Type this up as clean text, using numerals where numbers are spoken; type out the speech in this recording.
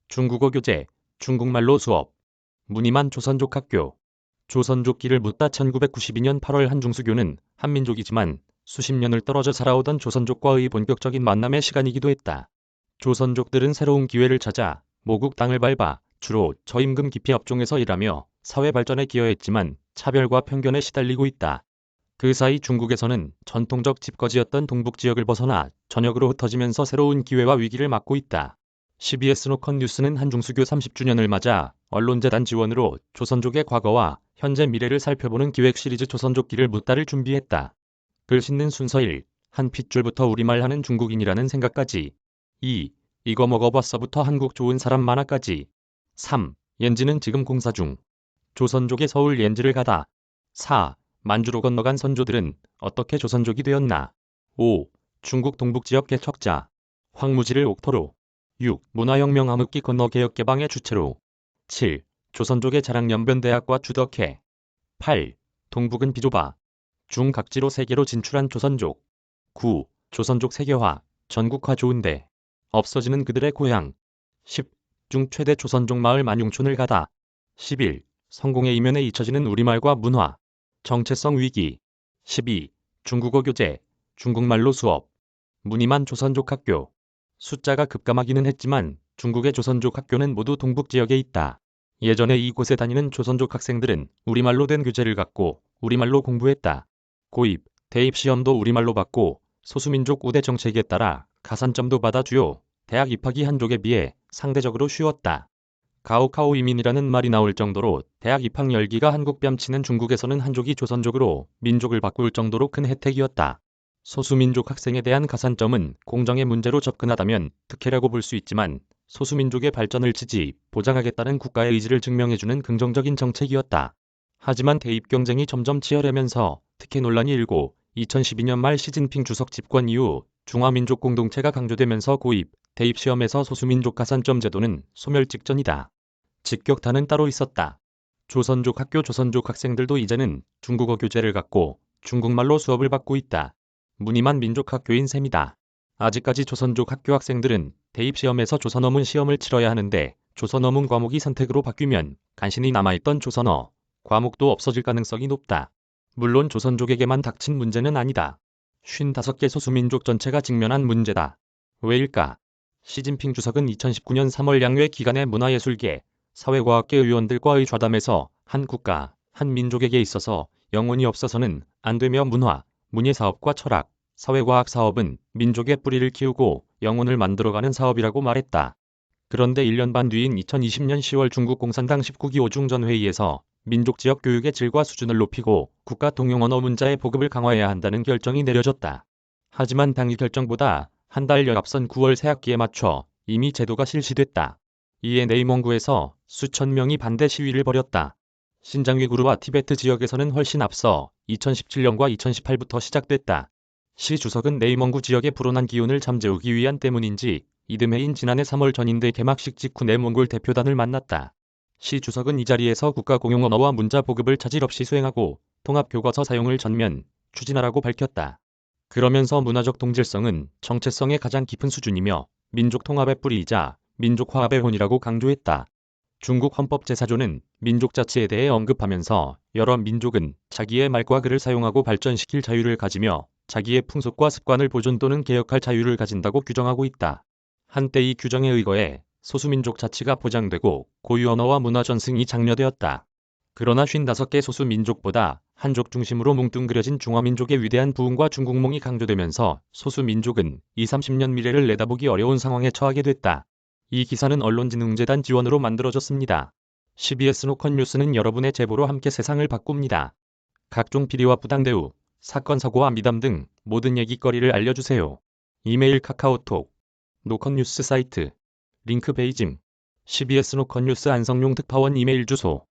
중국어 교재, 중국말로 수업. 무늬만 조선족 학교. 조선족기를 묻다 1992년 8월 한중수교는 한민족이지만 수십 년을 떨어져 살아오던 조선족과의 본격적인 만남의 시간이기도 했다. 조선족들은 새로운 기회를 찾아 모국 땅을 밟아 주로 저임금 기피 업종에서 일하며 사회 발전에 기여했지만 차별과 편견에 시달리고 있다. 그 사이 중국에서는 전통적 집거지였던 동북 지역을 벗어나 전역으로 흩어지면서 새로운 기회와 위기를 맞고 있다. CBS 노컷 뉴스는 한중수교 30주년을 맞아 언론재단 지원으로 조선족의 과거와 현재 미래를 살펴보는 기획 시리즈 조선족기를 묻다를 준비했다. 글 싣는 순서 1. 한 핏줄부터 우리말 하는 중국인이라는 생각까지. 2. 이거 먹어봤어부터 한국 좋은 사람 많아까지. 3. 옌지는 지금 공사 중. 조선족의 서울 옌지를 가다. 4. 만주로 건너간 선조들은 어떻게 조선족이 되었나. 5. 중국 동북지역 개척자. 황무지를 옥토로. 6. 문화혁명 암흑기 건너 개혁개방의 주체로. 7. 조선족의 자랑 연변대학과 주덕회. 8. 동북은 비좁아. 중 각지로 세계로 진출한 조선족. 9. 조선족 세계화, 전국화 좋은데 없어지는 그들의 고향. 10. 중 최대 조선족 마을 만용촌을 가다. 11. 성공의 이면에 잊혀지는 우리말과 문화. 정체성 위기. 12. 중국어 교재, 중국말로 수업. 무늬만 조선족 학교. 숫자가 급감하기는 했지만 중국의 조선족 학교는 모두 동북 지역에 있다. 예전에 이곳에 다니는 조선족 학생들은 우리말로 된 교재를 갖고 우리말로 공부했다. 고입, 대입 시험도 우리말로 받고 소수민족 우대 정책에 따라 가산점도 받아 주요 대학 입학이 한족에 비해 상대적으로 쉬웠다. 가오카오 이민이라는 말이 나올 정도로 대학 입학 열기가 한국 뺨치는 중국에서는 한족이 조선족으로 민족을 바꿀 정도로 큰 혜택이었다. 소수민족 학생에 대한 가산점은 공정의 문제로 접근하다면 특혜라고 볼 수 있지만 소수민족의 발전을 지지, 보장하겠다는 국가의 의지를 증명해주는 긍정적인 정책이었다. 하지만 대입 경쟁이 점점 치열하면서 특혜 논란이 일고 2012년 말 시진핑 주석 집권 이후 중화민족 공동체가 강조되면서 고입, 대입 시험에서 소수민족 가산점 제도는 소멸 직전이다. 직격탄은 따로 있었다. 조선족 학교 조선족 학생들도 이제는 중국어 교재를 갖고 중국말로 수업을 받고 있다. 무늬만 민족학교인 셈이다. 아직까지 조선족 학교 학생들은 대입시험에서 조선어문 시험을 치러야 하는데 조선어문 과목이 선택으로 바뀌면 간신히 남아있던 조선어 과목도 없어질 가능성이 높다. 물론 조선족에게만 닥친 문제는 아니다. 55개 소수민족 전체가 직면한 문제다. 왜일까? 시진핑 주석은 2019년 3월 양회 기간의 문화예술계, 사회과학계 의원들과의 좌담에서 한 국가, 한 민족에게 있어서 영혼이 없어서는 안 되며 문화, 문예사업과 철학, 사회과학 사업은 민족의 뿌리를 키우고 영혼을 만들어가는 사업이라고 말했다. 그런데 1년 반 뒤인 2020년 10월 중국 공산당 19기 오중전회의에서 민족지역 교육의 질과 수준을 높이고 국가 통용 언어 문자의 보급을 강화해야 한다는 결정이 내려졌다. 하지만 당일 결정보다 한 달여 앞선 9월 새학기에 맞춰 이미 제도가 실시됐다. 이에 내이몽구에서 수천 명이 반대 시위를 벌였다. 신장 위구르와 티베트 지역에서는 훨씬 앞서 2017년과 2018부터 시작됐다. 시 주석은 내이몽구 지역의 불온한 기운을 잠재우기 위한 때문인지 이듬해인 지난해 3월 전인대 개막식 직후 내몽골 대표단을 만났다. 시 주석은 이 자리에서 국가 공용 언어와 문자 보급을 차질 없이 수행하고 통합 교과서 사용을 전면 추진하라고 밝혔다. 그러면서 문화적 동질성은 정체성의 가장 깊은 수준이며 민족 통합의 뿌리이자 민족 화합의 혼이라고 강조했다. 중국 헌법 제4조는 민족 자치에 대해 언급하면서 여러 민족은 자기의 말과 글을 사용하고 발전시킬 자유를 가지며 자기의 풍속과 습관을 보존 또는 개혁할 자유를 가진다고 규정하고 있다. 한때 이 규정에 의거해 소수민족 자치가 보장되고 고유 언어와 문화 전승이 장려되었다. 그러나 55개 소수민족보다 한족 중심으로 뭉뚱그려진 중화민족의 위대한 부흥과 중국몽이 강조되면서 소수민족은 20-30년 미래를 내다보기 어려운 상황에 처하게 됐다. 이 기사는 언론진흥재단 지원으로 만들어졌습니다. CBS 노컷 뉴스는 여러분의 제보로 함께 세상을 바꿉니다. 각종 비리와 부당대우, 사건 사고와 미담 등 모든 얘기거리를 알려주세요. 이메일 카카오톡, 노컷 뉴스 사이트, 링크 베이징, CBS 노컷 뉴스 안성용 특파원 이메일 주소.